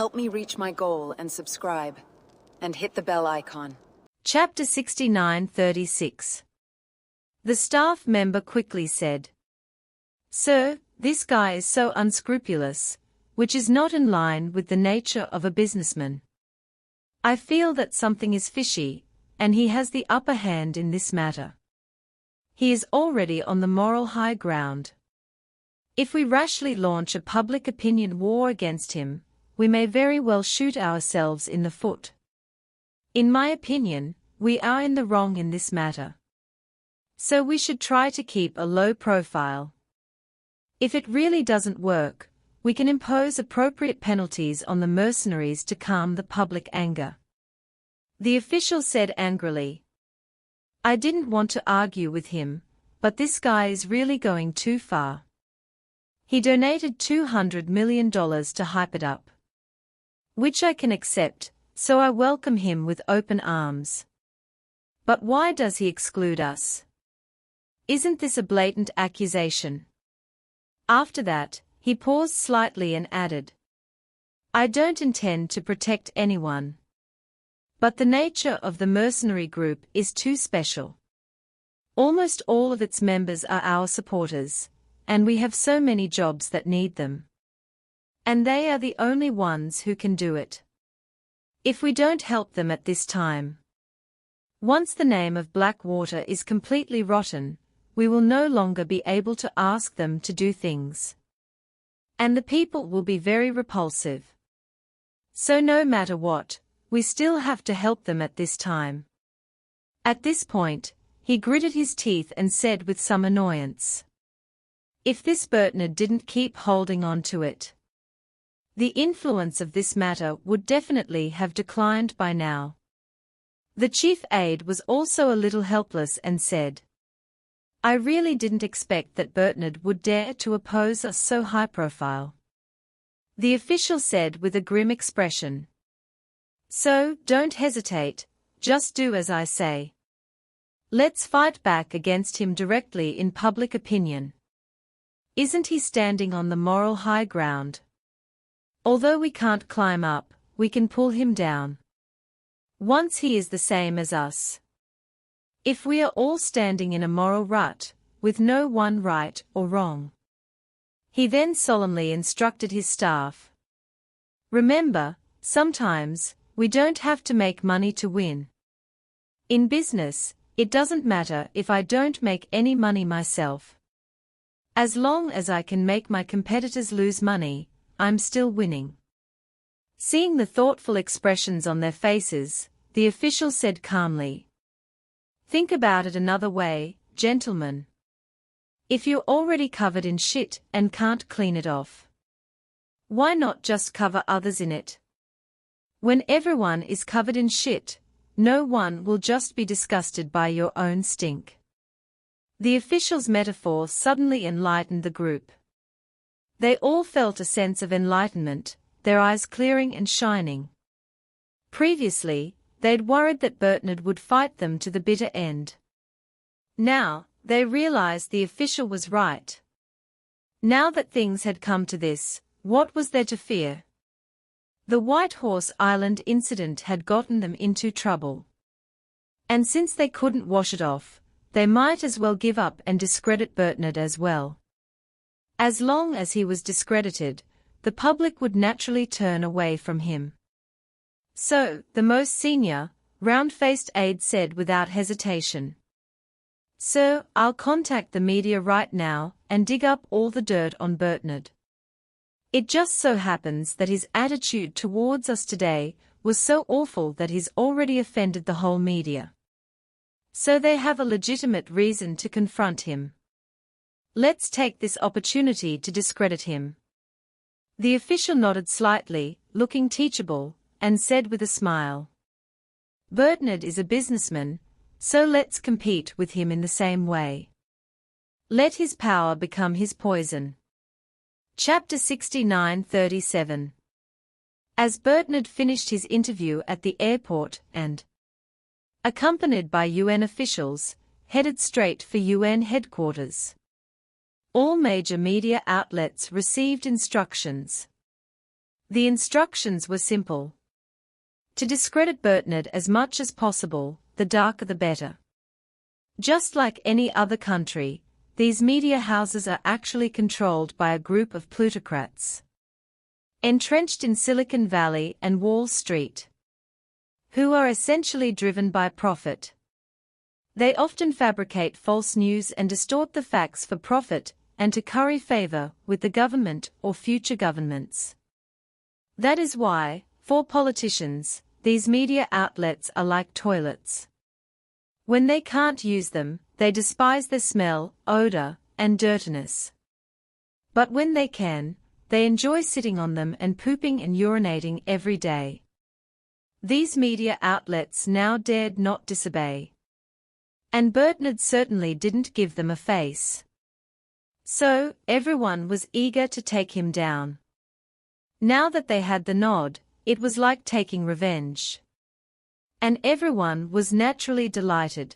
Help me reach my goal and subscribe. And hit the bell icon. Chapter 69:36. The staff member quickly said, "Sir, this guy is so unscrupulous, which is not in line with the nature of a businessman. I feel that something is fishy, and he has the upper hand in this matter. He is already on the moral high ground. If we rashly launch a public opinion war against him, we may very well shoot ourselves in the foot. In my opinion, we are in the wrong in this matter. So we should try to keep a low profile. If it really doesn't work, we can impose appropriate penalties on the mercenaries to calm the public anger." The official said angrily, "I didn't want to argue with him, but this guy is really going too far. He donated $200 million to hype it up. Which I can accept, so I welcome him with open arms. But why does he exclude us? Isn't this a blatant accusation?" After that, he paused slightly and added, "I don't intend to protect anyone. But the nature of the mercenary group is too special. Almost all of its members are our supporters, and we have so many jobs that need them. And they are the only ones who can do it. If we don't help them at this time, once the name of Blackwater is completely rotten, we will no longer be able to ask them to do things. And the people will be very repulsive. So no matter what, we still have to help them at this time." At this point, he gritted his teeth and said with some annoyance, "If this Bertnard didn't keep holding on to it, the influence of this matter would definitely have declined by now." The chief aide was also a little helpless and said, "I really didn't expect that Bertnard would dare to oppose us so high profile." The official said with a grim expression, "So, don't hesitate, just do as I say. Let's fight back against him directly in public opinion. Isn't he standing on the moral high ground? Although we can't climb up, we can pull him down. Once he is the same as us. If we are all standing in a moral rut, with no one right or wrong." He then solemnly instructed his staff, "Remember, sometimes, we don't have to make money to win. In business, it doesn't matter if I don't make any money myself. As long as I can make my competitors lose money, I'm still winning." Seeing the thoughtful expressions on their faces, the official said calmly, "Think about it another way, gentlemen. If you're already covered in shit and can't clean it off, why not just cover others in it? When everyone is covered in shit, no one will just be disgusted by your own stink." The official's metaphor suddenly enlightened the group. They all felt a sense of enlightenment, their eyes clearing and shining. Previously, they'd worried that Bertnard would fight them to the bitter end. Now, they realized the official was right. Now that things had come to this, what was there to fear? The White Horse Island incident had gotten them into trouble. And since they couldn't wash it off, they might as well give up and discredit Bertnard as well. As long as he was discredited, the public would naturally turn away from him. So, the most senior, round-faced aide said without hesitation, "Sir, I'll contact the media right now and dig up all the dirt on Bertnard. It just so happens that his attitude towards us today was so awful that he's already offended the whole media. So they have a legitimate reason to confront him. Let's take this opportunity to discredit him." The official nodded slightly, looking teachable, and said with a smile, "Bertnard is a businessman, so let's compete with him in the same way. Let his power become his poison." Chapter 69:37. As Bertnard finished his interview at the airport and, accompanied by UN officials, headed straight for UN headquarters, all major media outlets received instructions. The instructions were simple. To discredit Bernard as much as possible, the darker the better. Just like any other country, these media houses are actually controlled by a group of plutocrats, entrenched in Silicon Valley and Wall Street, who are essentially driven by profit. They often fabricate false news and distort the facts for profit and to curry favor with the government or future governments. That is why, for politicians, these media outlets are like toilets. When they can't use them, they despise their smell, odor, and dirtiness. But when they can, they enjoy sitting on them and pooping and urinating every day. These media outlets now dared not disobey. And Bernard certainly didn't give them a face. So, everyone was eager to take him down. Now that they had the nod, it was like taking revenge. And everyone was naturally delighted.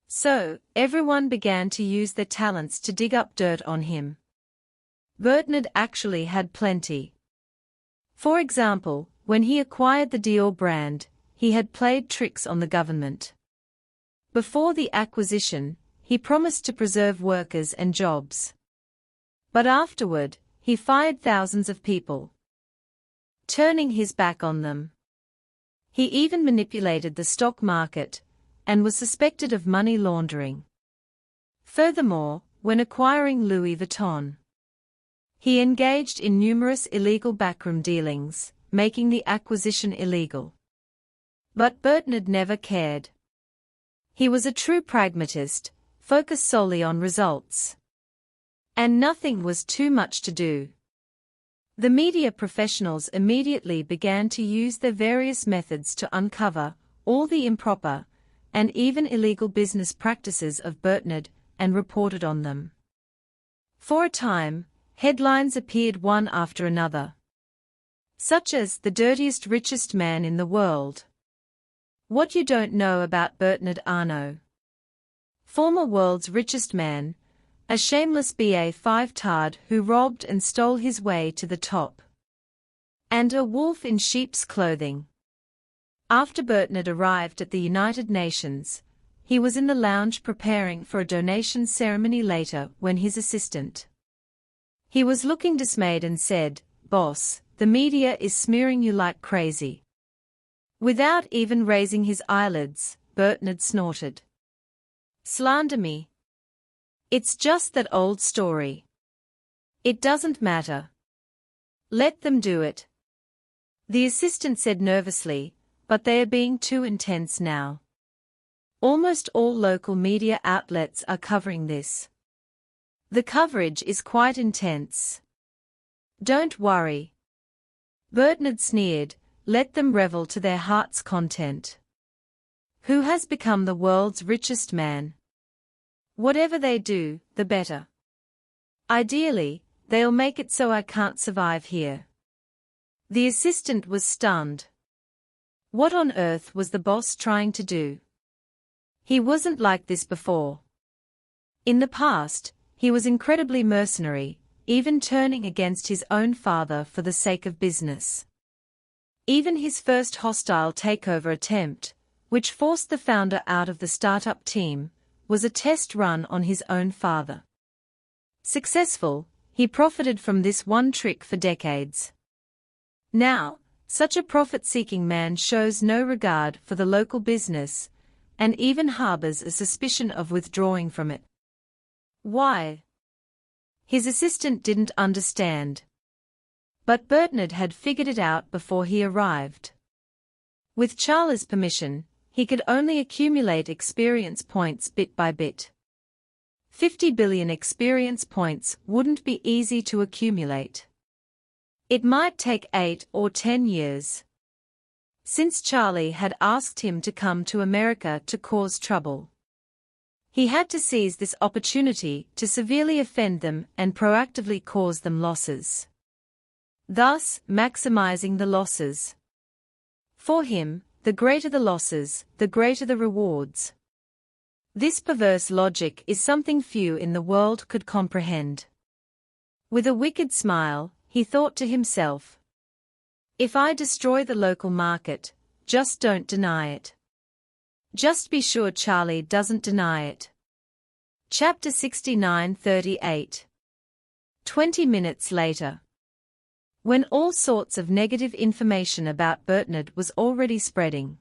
So, everyone began to use their talents to dig up dirt on him. Bernard actually had plenty. For example, when he acquired the Dior brand, he had played tricks on the government. Before the acquisition, he promised to preserve workers and jobs. But afterward, he fired thousands of people, turning his back on them. He even manipulated the stock market, and was suspected of money laundering. Furthermore, when acquiring Louis Vuitton, he engaged in numerous illegal backroom dealings, making the acquisition illegal. But Bernard never cared. He was a true pragmatist, focused solely on results. And nothing was too much to do. The media professionals immediately began to use their various methods to uncover all the improper and even illegal business practices of Bernard and reported on them. For a time, headlines appeared one after another, such as "The dirtiest richest man in the world. What you don't know about Bernard Arnault. Former world's richest man, a shameless BA5 tard who robbed and stole his way to the top. And a wolf in sheep's clothing." After Bernard arrived at the United Nations, he was in the lounge preparing for a donation ceremony later when his assistant. He was looking dismayed and said, "Boss, the media is smearing you like crazy." Without even raising his eyelids, Bernard snorted. "Slander me? It's just that old story. It doesn't matter. Let them do it." The assistant said nervously, "But they are being too intense now. Almost all local media outlets are covering this. The coverage is quite intense." "Don't worry." Bernard sneered, "Let them revel to their heart's content. Who has become the world's richest man? Whatever they do, the better. Ideally, they'll make it so I can't survive here." The assistant was stunned. What on earth was the boss trying to do? He wasn't like this before. In the past, he was incredibly mercenary, even turning against his own father for the sake of business. Even his first hostile takeover attempt, which forced the founder out of the startup team, was a test run on his own father. Successful, he profited from this one trick for decades. Now, such a profit-seeking man shows no regard for the local business, and even harbors a suspicion of withdrawing from it. Why? His assistant didn't understand. But Bernard had figured it out before he arrived. With Charlie's permission, he could only accumulate experience points bit by bit. 50 billion experience points wouldn't be easy to accumulate. It might take 8 or 10 years. Since Charlie had asked him to come to America to cause trouble, he had to seize this opportunity to severely offend them and proactively cause them losses, thus maximizing the losses. For him, the greater the losses, the greater the rewards. This perverse logic is something few in the world could comprehend. With a wicked smile, he thought to himself, If I destroy the local market, just don't deny it. Just be sure Charlie doesn't deny it. Chapter 69:38. 20 minutes later. When all sorts of negative information about Bernard was already spreading.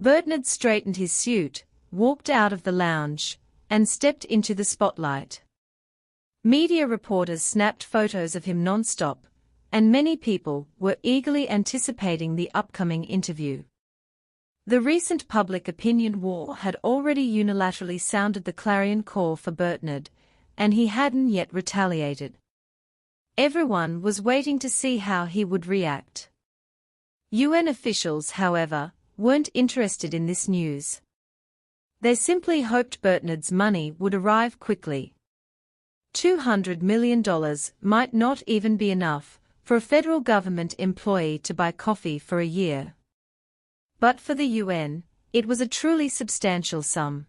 Bernard straightened his suit, walked out of the lounge, and stepped into the spotlight. Media reporters snapped photos of him non-stop, and many people were eagerly anticipating the upcoming interview. The recent public opinion war had already unilaterally sounded the clarion call for Bernard, and he hadn't yet retaliated. Everyone was waiting to see how he would react. UN officials, however, weren't interested in this news. They simply hoped Bernard's money would arrive quickly. $200 million might not even be enough for a federal government employee to buy coffee for a year. But for the UN, it was a truly substantial sum.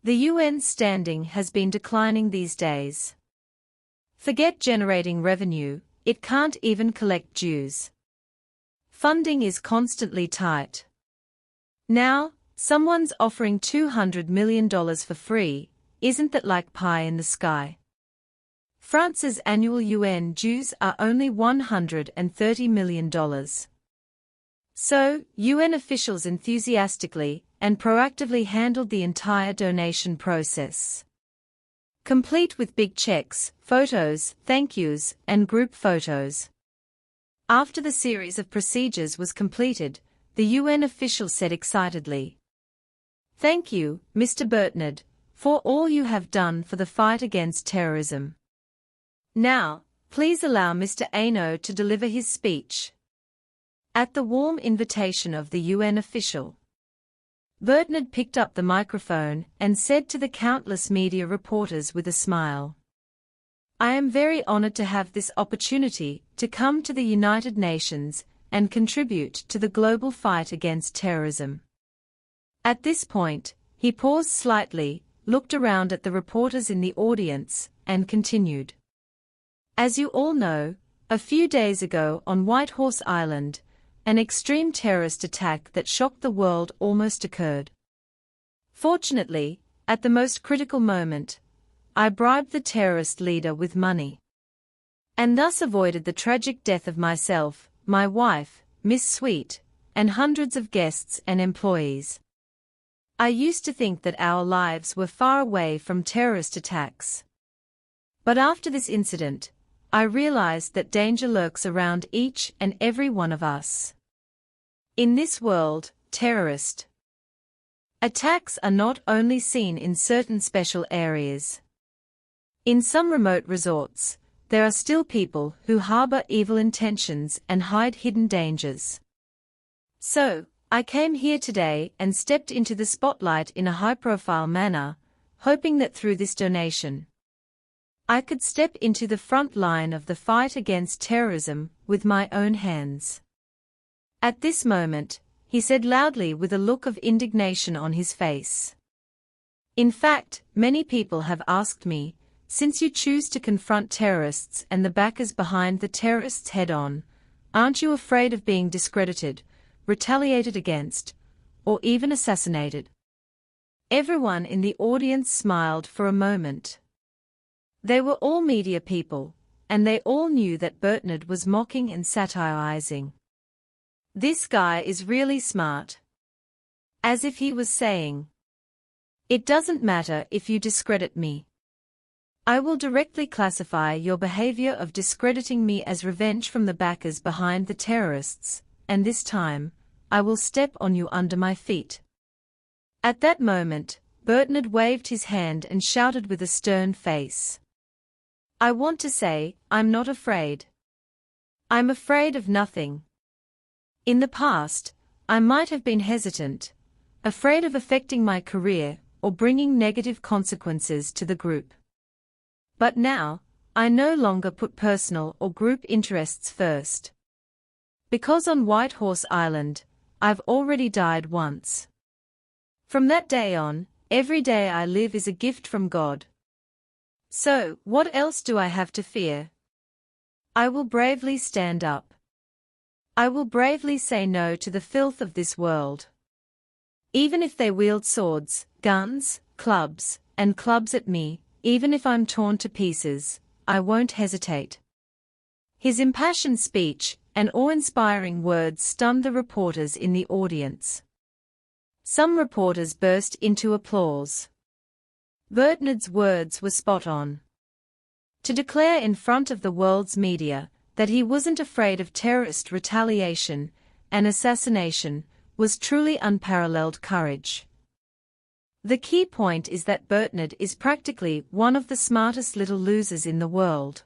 The UN's standing has been declining these days. Forget generating revenue, it can't even collect dues. Funding is constantly tight. Now, someone's offering $200 million for free, isn't that like pie in the sky? France's annual UN dues are only $130 million. So, UN officials enthusiastically and proactively handled the entire donation process. Complete with big checks, photos, thank yous, and group photos. After the series of procedures was completed, the UN official said excitedly, "Thank you, Mr. Bernard, for all you have done for the fight against terrorism. Now, please allow Mr. Ano to deliver his speech." At the warm invitation of the UN official, Bernard picked up the microphone and said to the countless media reporters with a smile, "I am very honored to have this opportunity to come to the United Nations and contribute to the global fight against terrorism." At this point, he paused slightly, looked around at the reporters in the audience, and continued. "As you all know, a few days ago on Whitehorse Island, an extreme terrorist attack that shocked the world almost occurred. Fortunately, at the most critical moment, I bribed the terrorist leader with money, and thus avoided the tragic death of myself, my wife, Miss Sweet, and hundreds of guests and employees. I used to think that our lives were far away from terrorist attacks. But after this incident, I realized that danger lurks around each and every one of us. In this world, terrorist attacks are not only seen in certain special areas. In some remote resorts, there are still people who harbor evil intentions and hide hidden dangers. So, I came here today and stepped into the spotlight in a high-profile manner, hoping that through this donation, I could step into the front line of the fight against terrorism with my own hands." At this moment, he said loudly with a look of indignation on his face, "In fact, many people have asked me, since you choose to confront terrorists and the backers behind the terrorists head-on, aren't you afraid of being discredited, retaliated against, or even assassinated?" Everyone in the audience smiled for a moment. They were all media people, and they all knew that Bernard was mocking and satirizing. This guy is really smart. As if he was saying, "It doesn't matter if you discredit me. I will directly classify your behavior of discrediting me as revenge from the backers behind the terrorists, and this time, I will step on you under my feet." At that moment, Bernard waved his hand and shouted with a stern face, "I want to say, I'm not afraid. I'm afraid of nothing. In the past, I might have been hesitant, afraid of affecting my career or bringing negative consequences to the group. But now, I no longer put personal or group interests first. Because on Whitehorse Island, I've already died once. From that day on, every day I live is a gift from God. So, what else do I have to fear? I will bravely stand up. I will bravely say no to the filth of this world. Even if they wield swords, guns, clubs, and clubs at me, even if I'm torn to pieces, I won't hesitate. His impassioned speech and awe-inspiring words stunned the reporters in the audience. Some reporters burst into applause. Bernard's words were spot on. To declare in front of the world's media that he wasn't afraid of terrorist retaliation and assassination was truly unparalleled courage. The key point is that Bernard is practically one of the smartest little losers in the world.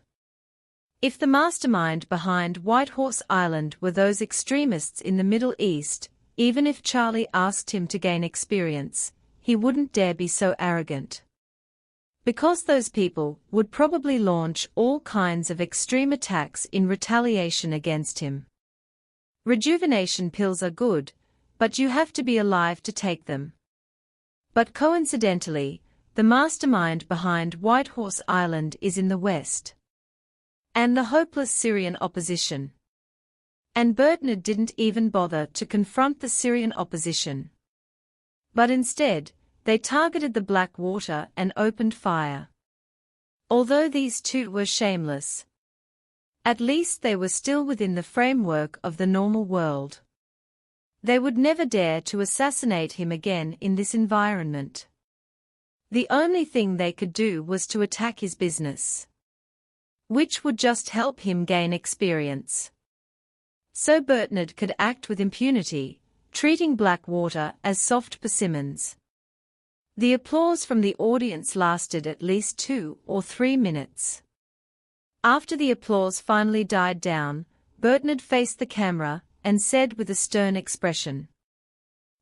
If the mastermind behind Whitehorse Island were those extremists in the Middle East, even if Charlie asked him to gain experience, he wouldn't dare be so arrogant. Because those people would probably launch all kinds of extreme attacks in retaliation against him. Rejuvenation pills are good, but you have to be alive to take them. But coincidentally, the mastermind behind Whitehorse Island is in the West. And the hopeless Syrian opposition. And Bernard didn't even bother to confront the Syrian opposition. But instead, they targeted the Blackwater and opened fire. Although these two were shameless, at least they were still within the framework of the normal world. They would never dare to assassinate him again in this environment. The only thing they could do was to attack his business, which would just help him gain experience. So Bernard could act with impunity, treating Blackwater as soft persimmons. The applause from the audience lasted at least 2 or 3 minutes. After the applause finally died down, Bernard faced the camera and said with a stern expression,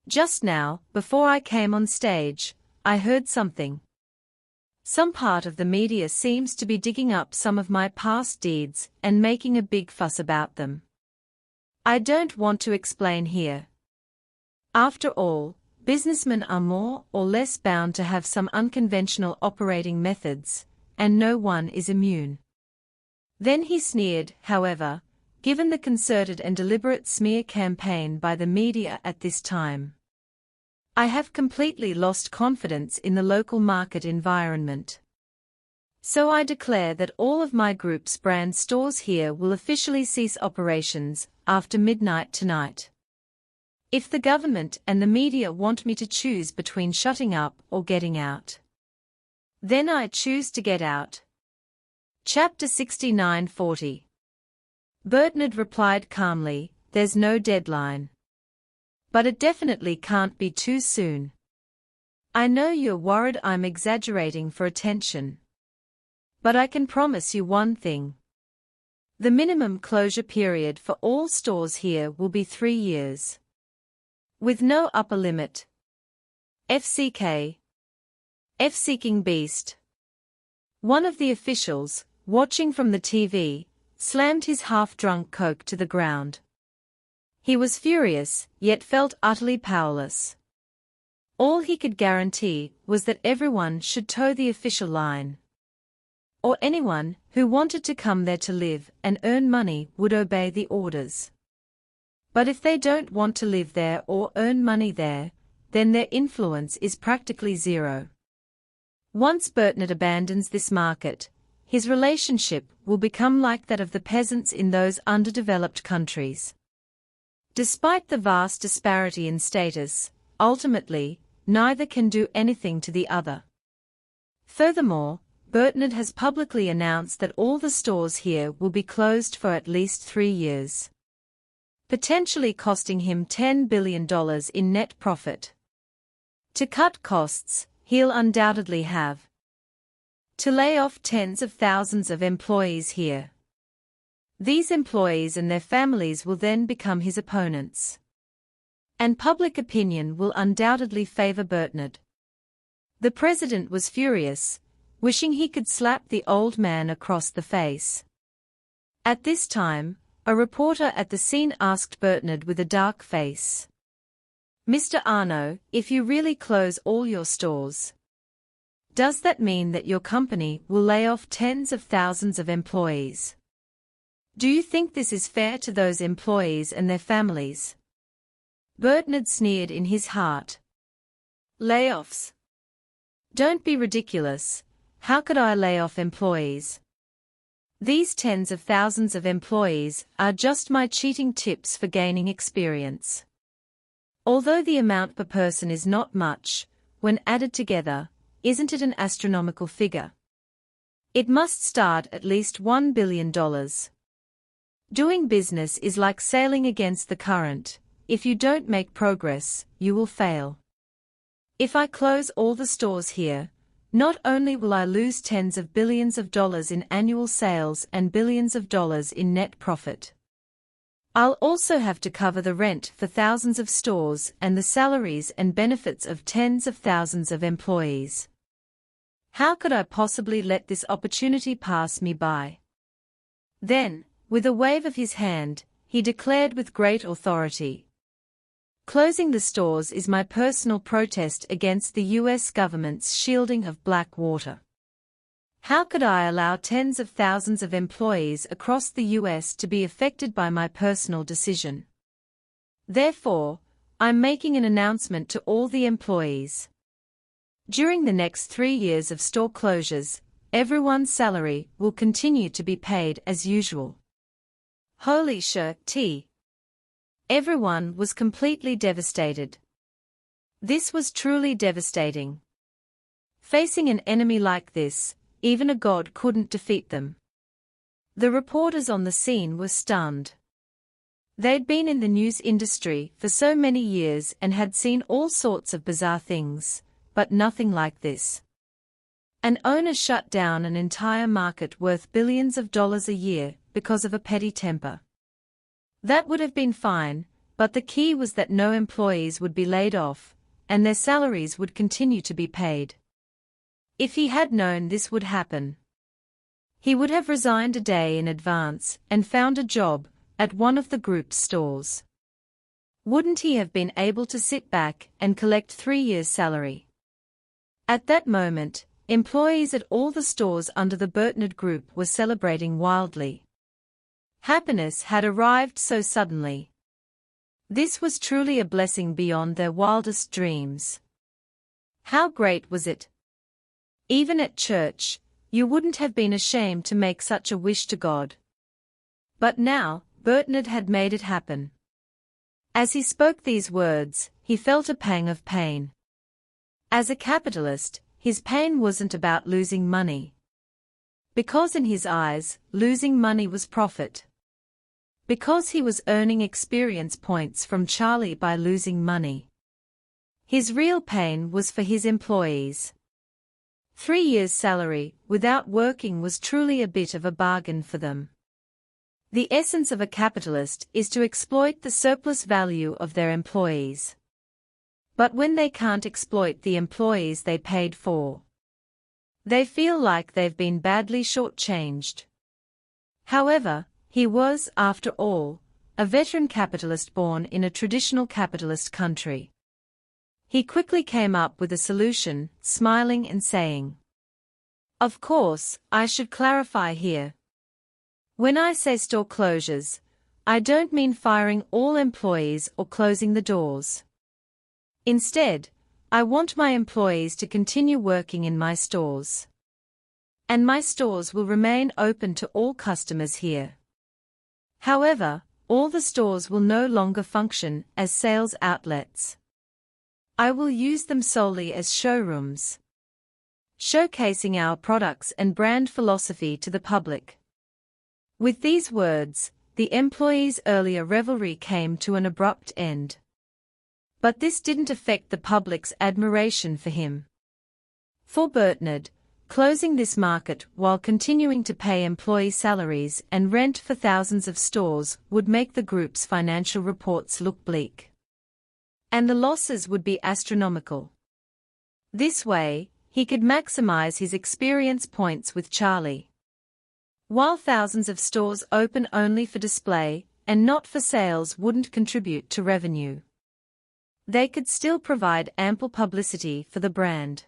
"Just now, before I came on stage, I heard something. Some part of the media seems to be digging up some of my past deeds and making a big fuss about them. I don't want to explain here. After all, businessmen are more or less bound to have some unconventional operating methods, and no one is immune." Then he sneered, however, given the concerted and deliberate smear campaign by the media at this time, I have completely lost confidence in the local market environment. So I declare that all of my group's brand stores here will officially cease operations after midnight tonight. If the government and the media want me to choose between shutting up or getting out, then I choose to get out. Chapter 69-40. Bernard replied calmly, "There's no deadline. But it definitely can't be too soon. I know you're worried I'm exaggerating for attention. But I can promise you one thing. The minimum closure period for all stores here will be 3 years. With no upper limit. FCK. F-seeking beast." One of the officials, watching from the TV, slammed his half-drunk Coke to the ground. He was furious, yet felt utterly powerless. All he could guarantee was that everyone should toe the official line. Or anyone who wanted to come there to live and earn money would obey the orders. But if they don't want to live there or earn money there, then their influence is practically zero. Once Bernard abandons this market, his relationship will become like that of the peasants in those underdeveloped countries. Despite the vast disparity in status, ultimately, neither can do anything to the other. Furthermore, Bernard has publicly announced that all the stores here will be closed for at least 3 years, potentially costing him $10 billion in net profit. To cut costs, he'll undoubtedly have to lay off tens of thousands of employees here. These employees and their families will then become his opponents. And public opinion will undoubtedly favor Bernard. The president was furious, wishing he could slap the old man across the face. At this time, a reporter at the scene asked Bernard with a dark face, "Mr. Arno, if you really close all your stores, does that mean that your company will lay off tens of thousands of employees?" Do you think this is fair to those employees and their families? Bernard sneered in his heart. Layoffs. Don't be ridiculous. How could I lay off employees? These tens of thousands of employees are just my cheating tips for gaining experience. Although the amount per person is not much, when added together, isn't it an astronomical figure? It must start at least $1 billion. Doing business is like sailing against the current. If you don't make progress, you will fail. If I close all the stores here, not only will I lose tens of billions of dollars in annual sales and billions of dollars in net profit, I'll also have to cover the rent for thousands of stores and the salaries and benefits of tens of thousands of employees. How could I possibly let this opportunity pass me by? Then, with a wave of his hand, he declared with great authority, "Closing the stores is my personal protest against the U.S. government's shielding of Blackwater. How could I allow tens of thousands of employees across the U.S. to be affected by my personal decision? Therefore, I'm making an announcement to all the employees. During the next 3 years of store closures, everyone's salary will continue to be paid as usual." Holy shit. Everyone was completely devastated. This was truly devastating. Facing an enemy like this, even a god couldn't defeat them. The reporters on the scene were stunned. They'd been in the news industry for so many years and had seen all sorts of bizarre things, but nothing like this. An owner shut down an entire market worth billions of dollars a year because of a petty temper. That would have been fine, but the key was that no employees would be laid off, and their salaries would continue to be paid. If he had known this would happen, he would have resigned a day in advance and found a job at one of the group's stores. Wouldn't he have been able to sit back and collect 3 years' salary? At that moment, employees at all the stores under the Bernard Group were celebrating wildly. Happiness had arrived so suddenly. This was truly a blessing beyond their wildest dreams. How great was it? Even at church, you wouldn't have been ashamed to make such a wish to God. But now, Bernard had made it happen. As he spoke these words, he felt a pang of pain. As a capitalist, his pain wasn't about losing money. Because in his eyes, losing money was profit. Because he was earning experience points from Charlie by losing money. His real pain was for his employees. 3 years' salary without working was truly a bit of a bargain for them. The essence of a capitalist is to exploit the surplus value of their employees. But when they can't exploit the employees they paid for, they feel like they've been badly shortchanged. However, he was, after all, a veteran capitalist born in a traditional capitalist country. He quickly came up with a solution, smiling and saying, "Of course, I should clarify here. When I say store closures, I don't mean firing all employees or closing the doors. Instead, I want my employees to continue working in my stores. And my stores will remain open to all customers here. However, all the stores will no longer function as sales outlets. I will use them solely as showrooms, showcasing our products and brand philosophy to the public." With these words, the employees' earlier revelry came to an abrupt end. But this didn't affect the public's admiration for him. For Bernard, closing this market while continuing to pay employee salaries and rent for thousands of stores would make the group's financial reports look bleak. And the losses would be astronomical. This way, he could maximize his experience points with Charlie. While thousands of stores open only for display and not for sales wouldn't contribute to revenue, they could still provide ample publicity for the brand.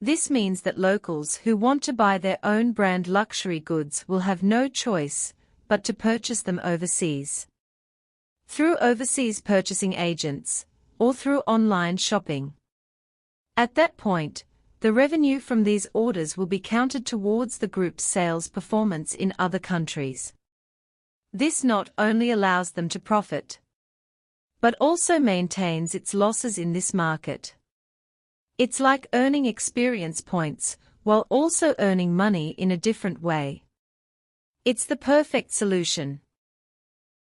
This means that locals who want to buy their own brand luxury goods will have no choice but to purchase them overseas. Through overseas purchasing agents, or through online shopping. At that point, the revenue from these orders will be counted towards the group's sales performance in other countries. This not only allows them to profit, but also maintains its losses in this market. It's like earning experience points, while also earning money in a different way. It's the perfect solution.